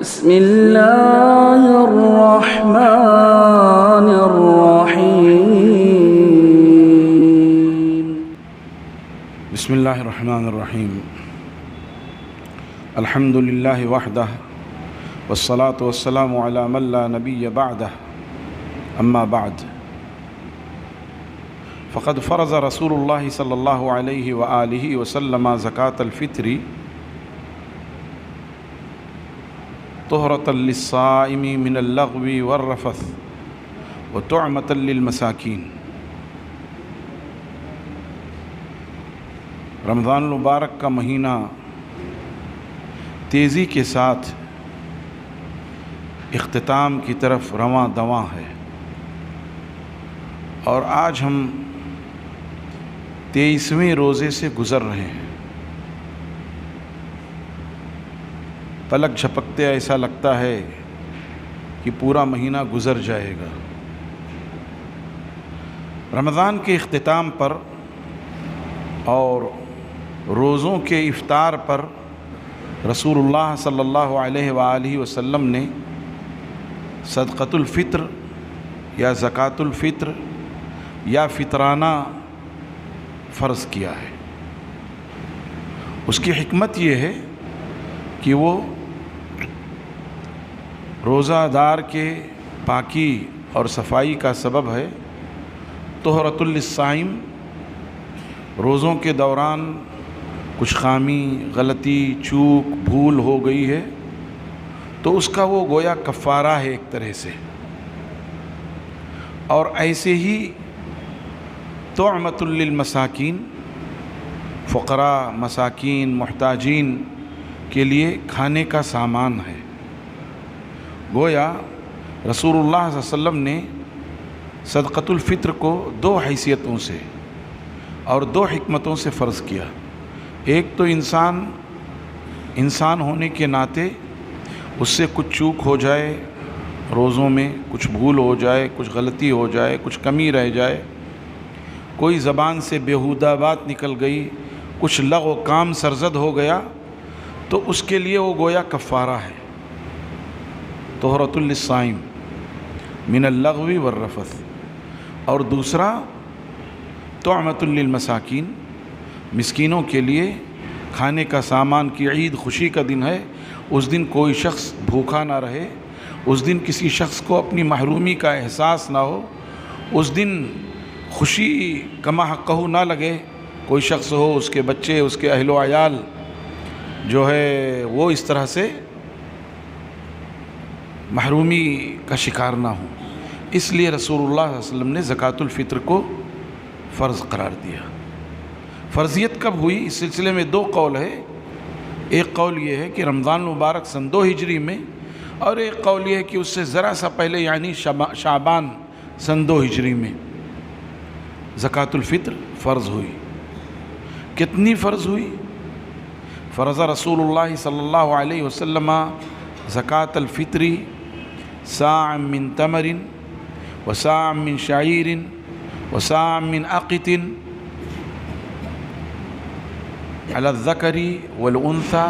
بسم الله الرحمن الرحيم. بسم الله الرحمن الرحيم. الحمد لله وحده والصلاة والسلام على من لا نبي بعده. أما بعد، فقد فرض رسول الله صلى الله عليه وآله وسلم زكاة الفطر طهرة للصائم من اللغو والرفث وطعمة للمساكين. رمضان المبارک کا مہینہ تیزی کے ساتھ اختتام کی طرف رواں دواں ہے، اور آج ہم 23ویں روزے سے گزر رہے ہیں۔ پلک جھپکتے ایسا لگتا ہے کہ پورا مہینہ گزر جائے گا۔ رمضان کے اختتام پر اور روزوں کے افطار پر رسول اللہ صلی اللہ علیہ وآلہ وسلم نے صدقۃ الفطر یا زکوٰۃ الفطر یا فطرانہ فرض کیا ہے۔ اس کی حکمت یہ ہے کہ وہ روزہ دار کے پاکی اور صفائی کا سبب ہے۔ طہرۃ للصائم، روزوں کے دوران کچھ خامی، غلطی، چوک، بھول ہو گئی ہے تو اس کا وہ گویا کفارہ ہے ایک طرح سے۔ اور ایسے ہی طعمۃ للمساکین، فقراء، مساکین، محتاجین کے لیے کھانے کا سامان ہے۔ گویا رسول اللہ صلی اللہ علیہ وسلم نے صدقۃ الفطر کو 2 حیثیتوں سے اور 2 حکمتوں سے فرض کیا۔ ایک تو انسان ہونے کے ناطے اس سے کچھ چوک ہو جائے، روزوں میں کچھ بھول ہو جائے، کچھ غلطی ہو جائے، کچھ کمی رہ جائے، کوئی زبان سے بیہودہ بات نکل گئی، کچھ لغو کام سرزد ہو گیا، تو اس کے لیے وہ گویا کفارہ ہے۔ طہرۃ للصائم من اللغو والرفث۔ اور دوسرا طعمۃ للمساکین، مسکینوں کے لیے کھانے کا سامان کی عید، خوشی کا دن ہے، اس دن کوئی شخص بھوکا نہ رہے، اس دن کسی شخص کو اپنی محرومی کا احساس نہ ہو، اس دن خوشی کما حقہ نہ لگے۔ کوئی شخص ہو، اس کے بچے، اس کے اہل و عیال جو ہے وہ اس طرح سے محرومی کا شکار نہ ہو، اس لیے رسول اللہ صلی اللہ علیہ وسلم نے زکوٰۃ الفطر کو فرض قرار دیا۔ فرضیت کب ہوئی؟ اس سلسلے میں 2 قول ہے۔ ایک قول یہ ہے کہ رمضان المبارک سن 2 ہجری میں، اور ایک قول یہ ہے کہ اس سے ذرا سا پہلے یعنی شعبان سن 2 ہجری میں زکوٰۃ الفطر فرض ہوئی۔ کتنی فرض ہوئی؟ فرض رسول اللہ صلی اللہ علیہ وسلم زکوٰۃ الفطر صاع من تمر وصاع من شعیر وصاع من اقط علی الذکر والانثى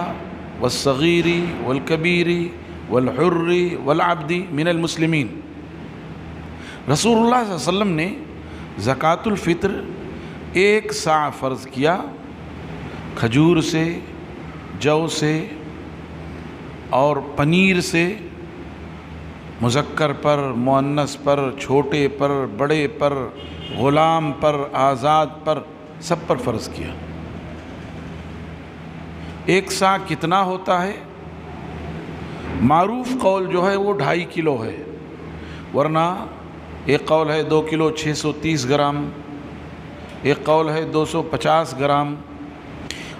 والصغیر والکبیر والحر والعبد من المسلمین۔ رسول اللہ صلی اللہ علیہ وسلم نے زکوٰۃ الفطر 1 صاع فرض کیا، کھجور سے، جو سے اور پنیر سے، مذکر پر، مؤنث پر، چھوٹے پر، بڑے پر، غلام پر، آزاد پر، سب پر فرض کیا۔ 1 صاع کتنا ہوتا ہے؟ معروف قول جو ہے وہ 2.5 کلو ہے، ورنہ ایک قول ہے 2 کلو 630 گرام، ایک قول ہے 250 گرام۔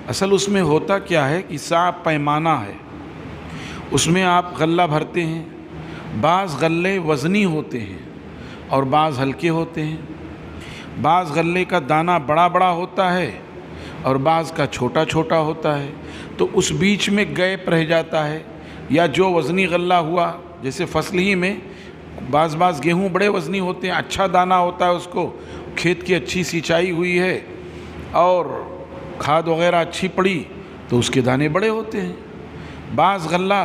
اصل اس میں ہوتا کیا ہے کہ صاع پیمانہ ہے، اس میں آپ غلہ بھرتے ہیں۔ بعض غلے وزنی ہوتے ہیں اور بعض ہلکے ہوتے ہیں، بعض غلے کا دانہ بڑا بڑا ہوتا ہے اور بعض کا چھوٹا چھوٹا ہوتا ہے، تو اس بیچ میں گیپ رہ جاتا ہے۔ یا جو وزنی غلہ ہوا، جیسے فصل ہی میں بعض گیہوں بڑے وزنی ہوتے ہیں، اچھا دانہ ہوتا ہے، اس کو کھیت کی اچھی سینچائی ہوئی ہے اور کھاد وغیرہ اچھی پڑی تو اس کے دانے بڑے ہوتے ہیں۔ بعض غلہ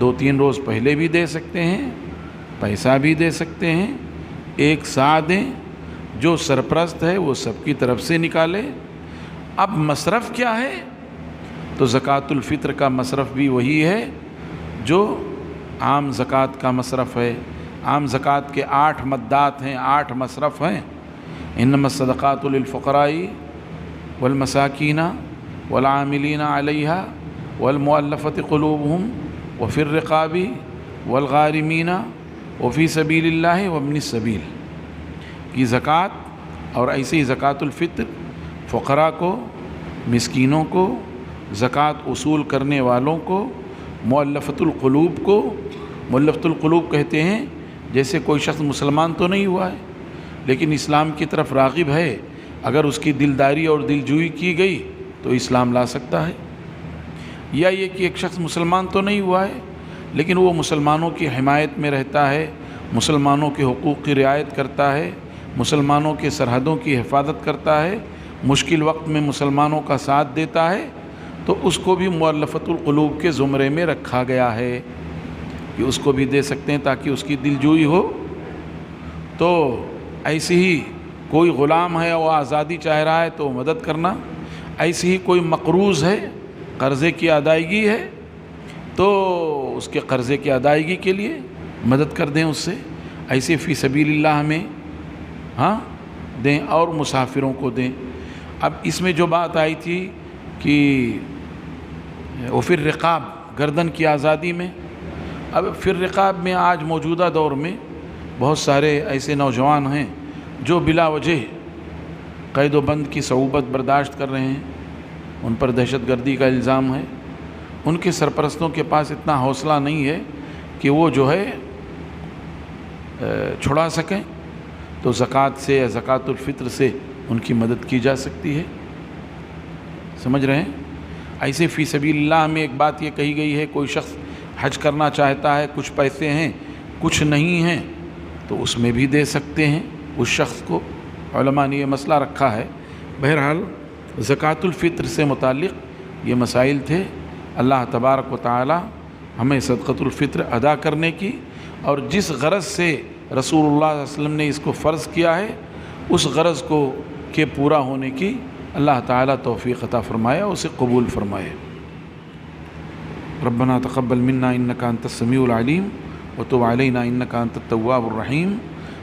2-3 روز پہلے بھی دے سکتے ہیں، پیسہ بھی دے سکتے ہیں، ایک سا دیں، جو سرپرست ہے وہ سب کی طرف سے نکالے۔ اب مصرف کیا ہے؟ تو زکوٰۃ الفطر کا مصرف بھی وہی ہے جو عام زکوٰۃ کا مصرف ہے۔ عام زکوٰۃ کے 8 مدات ہیں، 8 مصرف ہیں۔ انما الصدقات للفقراء والمساکین والعاملین علیہا والمؤلفۃ قلوبہم وفی الرقاب والغارمین وفی سبیل اللہ وابن السبیل۔ یہ زکوٰۃ اور ایسے ہی زکوٰۃ الفطر فقراء کو، مسکینوں کو، زکوٰۃ اصول کرنے والوں کو، مؤلفۃ القلوب کو۔ مؤلفۃ القلوب کہتے ہیں جیسے کوئی شخص مسلمان تو نہیں ہوا ہے لیکن اسلام کی طرف راغب ہے، اگر اس کی دلداری اور دلجوئی کی گئی تو اسلام لا سکتا ہے۔ یا یہ کہ ایک شخص مسلمان تو نہیں ہوا ہے لیکن وہ مسلمانوں کی حمایت میں رہتا ہے، مسلمانوں کے حقوق کی رعایت کرتا ہے، مسلمانوں کے سرحدوں کی حفاظت کرتا ہے، مشکل وقت میں مسلمانوں کا ساتھ دیتا ہے، تو اس کو بھی مؤلفۃ القلوب کے زمرے میں رکھا گیا ہے کہ اس کو بھی دے سکتے ہیں تاکہ اس کی دلجوئی ہو۔ تو ایسی ہی کوئی غلام ہے وہ آزادی چاہ رہا ہے تو مدد کرنا، ایسی ہی کوئی مقروض ہے، قرضے کی ادائیگی ہے تو اس کے قرضے کی ادائیگی کے لیے مدد کر دیں اس سے، ایسے فی سبیل اللہ میں دیں اور مسافروں کو دیں۔ اب اس میں جو بات آئی تھی کہ وفی الرقاب، گردن کی آزادی میں، اب فی الرقاب میں آج موجودہ دور میں بہت سارے ایسے نوجوان ہیں جو بلا وجہ قید و بند کی صعوبت برداشت کر رہے ہیں، ان پر دہشت گردی کا الزام ہے، ان کے سرپرستوں کے پاس اتنا حوصلہ نہیں ہے کہ وہ جو ہے چھڑا سکیں، تو زکوٰۃ سے یا زکوٰۃ الفطر سے ان کی مدد کی جا سکتی ہے۔ سمجھ رہے ہیں؟ ایسے فی سبیل اللہ میں ایک بات یہ کہی گئی ہے، کوئی شخص حج کرنا چاہتا ہے، کچھ پیسے ہیں کچھ نہیں ہیں تو اس میں بھی دے سکتے ہیں اس شخص کو۔ علماء نے یہ مسئلہ رکھا ہے۔ بہرحال زکوٰۃ الفطر سے متعلق یہ مسائل تھے۔ اللہ تبارک و تعالی ہمیں صدقۃ الفطر ادا کرنے کی اور جس غرض سے رسول اللہ صلی اللہ علیہ وسلم نے اس کو فرض کیا ہے اس غرض کو کے پورا ہونے کی اللہ تعالی توفیق عطا فرمائے، اسے قبول فرمائے۔ ربنا تقبل منا انك انت السميع العليم وتب علينا انك انت التواب الرحيم۔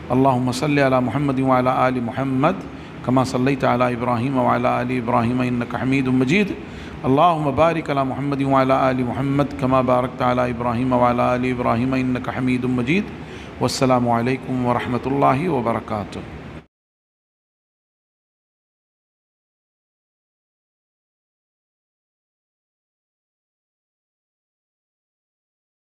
اللهم صل على محمد وعلى آل محمد كما صليت على ابراهيم وعلى آل ابراهيم انك حميد مجيد۔ اللهم بارك على محمد وعلى آل محمد كما باركت على ابراهيم وعلى آل ابراهيم انك حميد مجيد۔ والسلام علیکم ورحمۃ اللہ وبرکاتہ۔